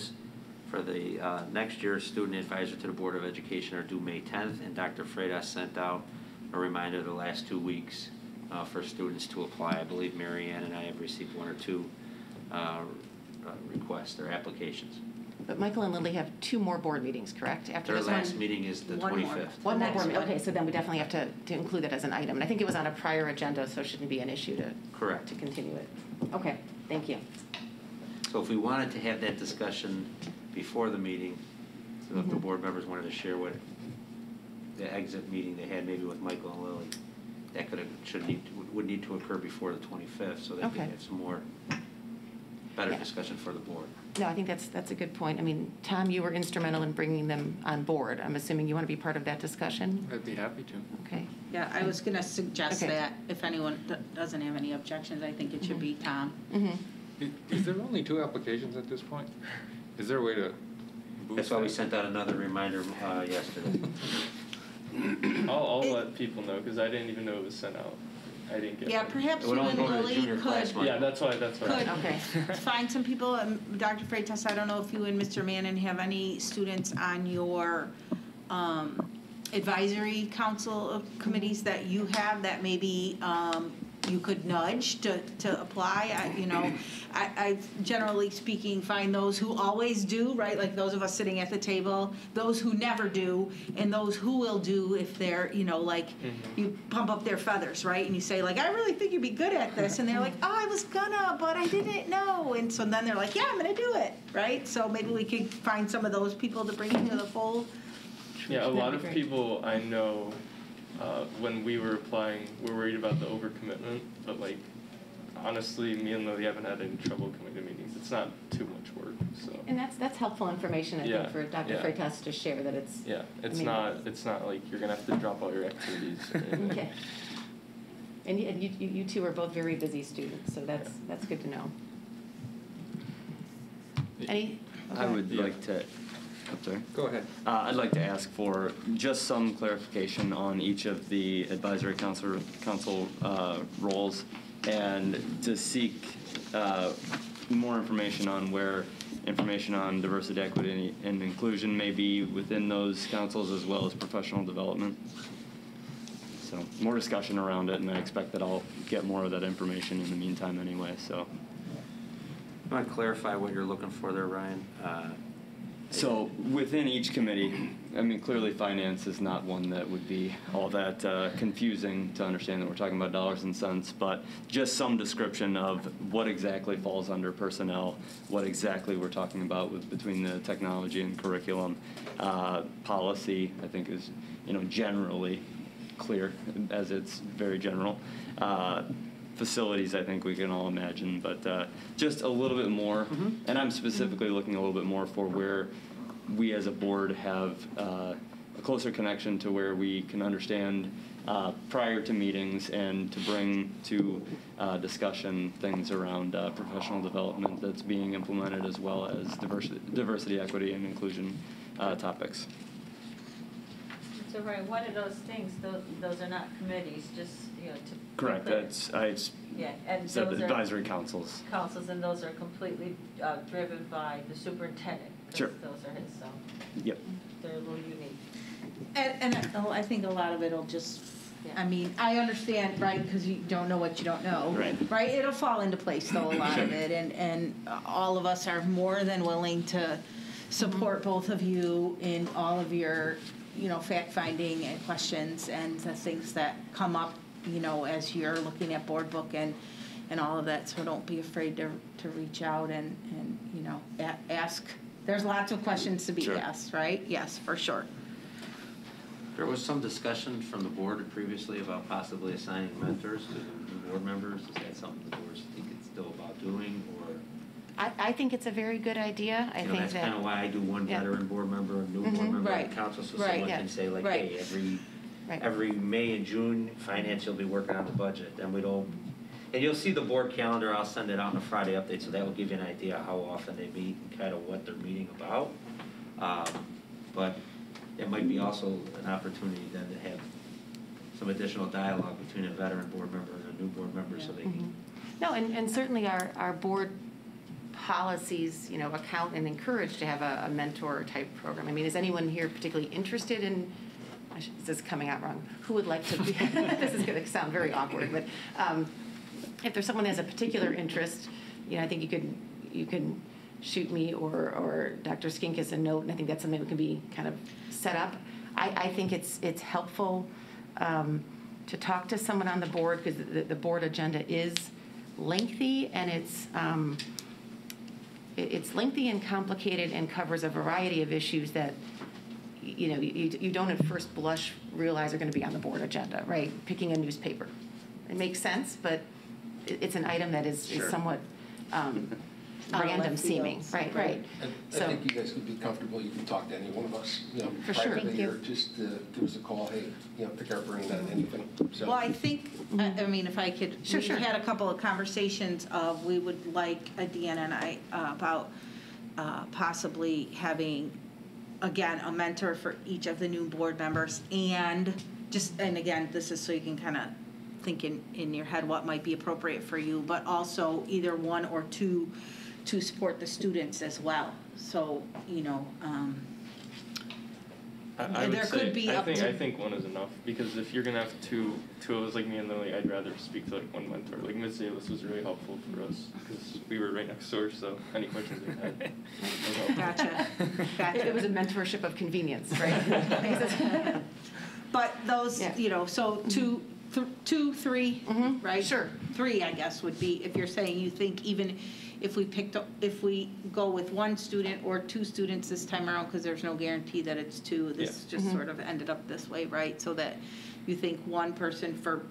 next year's student advisor to the Board of Education are due May 10th, and Dr. Freitas sent out a reminder the last 2 weeks for students to apply. I believe Mary Ann and I have received 1 or 2 requests or applications. But Michael and Lily have 2 more board meetings, correct? After Their this one? last meeting is the One more. 25th. One more Next board meeting. one. Okay, so then we definitely have to include that as an item. And I think it was on a prior agenda, so it shouldn't be an issue to Correct. continue it. Okay, thank you. So if we wanted to have that discussion before the meeting, so if the Mhm. board members wanted to share what the exit meeting they had maybe with Michael and Lily, that would need to occur before the 25th, so that we Okay. could have some more, better Yeah. discussion for the board. No, I think that's a good point. I mean, Tom, you were instrumental in bringing them on board. I'm assuming you want to be part of that discussion? I'd be happy to. Okay. Yeah, I was gonna suggest Okay. that if anyone doesn't have any objections, I think it should be Tom. Mm-hmm. Is there only 2 applications at this point? Is there a way to boost That's why we that? sent out another reminder yesterday. I'll let people know, because I didn't even know it was sent out. I didn't get Yeah, it. perhaps It you would only and go to the Lily junior class, could, Mike. Yeah, that's why. could Okay. find some people, Dr. Freitas, I don't know if you and Mr. Mannon have any students on your advisory council of committees that you have that maybe you could nudge to apply. I generally speaking find those who always do, right, like those of us sitting at the table, those who never do, and those who will do if they're, you pump up their feathers, right, and you say like, I really think you'd be good at this, and they're like, oh, I was gonna, but I didn't know, and so then they're like, yeah, I'm gonna do it, right, so maybe we could find some of those people to bring into the fold. Yeah, a That'd lot be of great. people I know, when we were applying, were worried about the overcommitment, but like, honestly, me and Lily haven't had any trouble coming to meetings. It's not too much work, so. And that's helpful information, I think, Yeah, for Dr. yeah. Freitas to share, that it's. Yeah, it's mean- not like you're gonna have to drop all your activities. Okay. And you two are both very busy students, so that's good to know. Any? I would Yeah. like to, I'm sorry. Go ahead. I'd like to ask for just some clarification on each of the advisory council roles, and to seek more information on where information on diversity, equity, and inclusion may be within those councils, as well as professional development. So more discussion around it, and I expect that I'll get more of that information in the meantime anyway, so. I want to clarify what you're looking for there, Ryan. So within each committee, I mean, clearly finance is not one that would be all that confusing to understand that we're talking about dollars and cents, but just some description of what exactly falls under personnel, what exactly we're talking about between the technology and curriculum. Policy, I think, is, generally clear, as it's very general. Facilities, I think we can all imagine, but just a little bit more. And I'm specifically looking a little bit more for where we as a board have a closer connection to where we can understand prior to meetings, and to bring to discussion things around professional development that's being implemented, as well as diversity, equity, and inclusion topics. So, right, one of those things, those are not committees, just, to. be Correct. clear. I Yeah, and said those are advisory councils. councils, and those are completely driven by the superintendent. 'cause Sure. Those are his, so. Yep. they're a little unique. And I think a lot of it'll just, I mean, I understand, right, because you don't know what you don't know. Right. Right, it'll fall into place though, a lot of it, and all of us are more than willing to support both of you in all of your, fact-finding and questions and the things that come up, as you're looking at board book and all of that, so don't be afraid to reach out and ask. There's lots of questions to be Sure. asked, right? Yes, for sure. There was some discussion from the board previously about possibly assigning mentors to the new board members. Is that something the board think it's still about doing, or? I think it's a very good idea. I think That's kind of that, why I do one Yeah. veteran board member, a new board Mhm. member, Right. and council, so Right. someone Yeah. can say like, Right. hey, Right. every May and June, finance will be working on the budget, and and you'll see the board calendar, I'll send it out on a Friday update, so that will give you an idea how often they meet and kind of what they're meeting about. But it might be also an opportunity then to have some additional dialogue between a veteran board member and a new board member, so they can. no, and certainly our board policies, account and encourage to have a mentor type program. I mean, is anyone here particularly interested in, this is coming out wrong, who would like to be, this is going to sound very awkward, but if there's someone who has a particular interest, I think you can shoot me or Dr. Skinkis a note, and I think that's something that can be kind of set up. I think it's helpful to talk to someone on the board, because the board agenda is lengthy, and it's lengthy and complicated and covers a variety of issues that you don't at first blush realize are going to be on the board agenda, right? Picking a newspaper. It makes sense, but it's an item that is somewhat random seeming. Right. I think you guys could be comfortable, you can talk to any one of us, For sure. privately, Thank you. or just give us a call, hey, pick our brain on anything, so. Well, I think, I mean, if I could, Sure, we sure. had a couple of conversations of, we would like, Deanna and I, about possibly having, again, a mentor for each of the new board members, and again, this is so you can kind of think in your head what might be appropriate for you, but also either one or two to support the students as well. So, I would there say, could be I up think, to- I think one is enough, because if you're gonna have two of us like me and Lily, I'd rather speak to like one mentor. Like Ms. Zalis was really helpful for us, because we were right next door, so any questions we had. Gotcha. It was a mentorship of convenience, right? But those, Yeah. so two, 3, right? Sure. 3, I guess, would be, if you're saying you think even if we go with one student or 2 students this time around, because there's no guarantee that it's 2, this just sort of ended up this way, right? So that you think one person for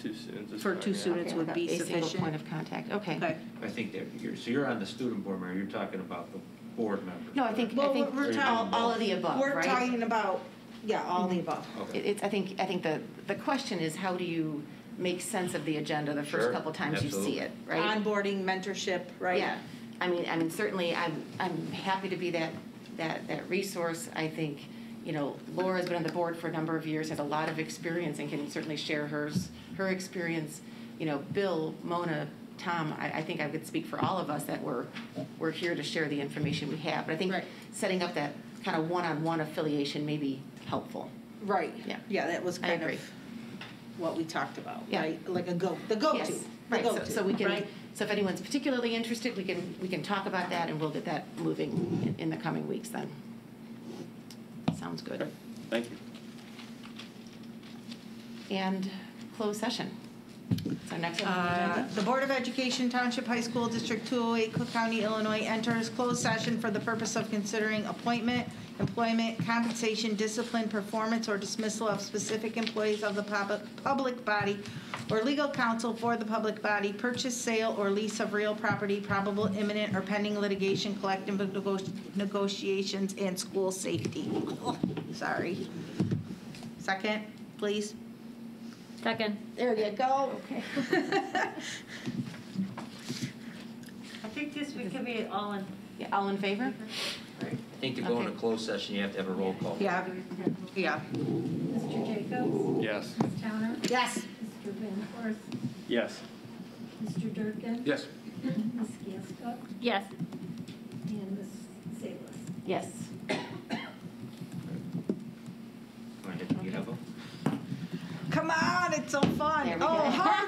2 students is For fine, 2 yeah. students would be A single sufficient? point of contact, okay. Okay. I think that you're on the student board member, you're talking about the board member. No, I think Well, we're talking- all of the above, right? We're talking about, all the above. Okay. I think the question is, how do you make sense of the agenda the first Sure, couple times you see absolutely. it, right? Onboarding, mentorship, right? Yeah, I mean, certainly, I'm happy to be that resource. I think, Laura's been on the board for a number of years, has a lot of experience, and can certainly share her experience. Bill, Mona, Tom, I think I could speak for all of us that we're here to share the information we have. But I think Right. setting up that kind of one-on-one affiliation may be helpful. Right. Yeah. Yeah, that was I kind agree. of what we talked about, Yeah. right? Like the go-to. Yes, The right, go-to, so we can, right? so if anyone's particularly interested, we can talk about that, and we'll get that moving in the coming weeks then. Sounds good. Thank you. And closed session. So next one on the agenda. The Board of Education Township High School District 208, Cook County, Illinois enters closed session for the purpose of considering appointment, employment, compensation, discipline, performance, or dismissal of specific employees of the public body or legal counsel for the public body, purchase, sale, or lease of real property, probable imminent or pending litigation, collective negotiations, and school safety. Sorry. Second, please. Second. There you go. Okay. I think this we can be all in. Yeah, all in favor? I think to go into Okay. closed session, you have to have a roll call. Yeah, yeah. Mr. Jacobs? Yes. Ms. Towner? Yes. Mr. Van Horst? Yes. Mr. Durkin? Yes. Ms. Gasko? Yes. And Ms. Salas? Yes. so fun. There we Oh, go. hard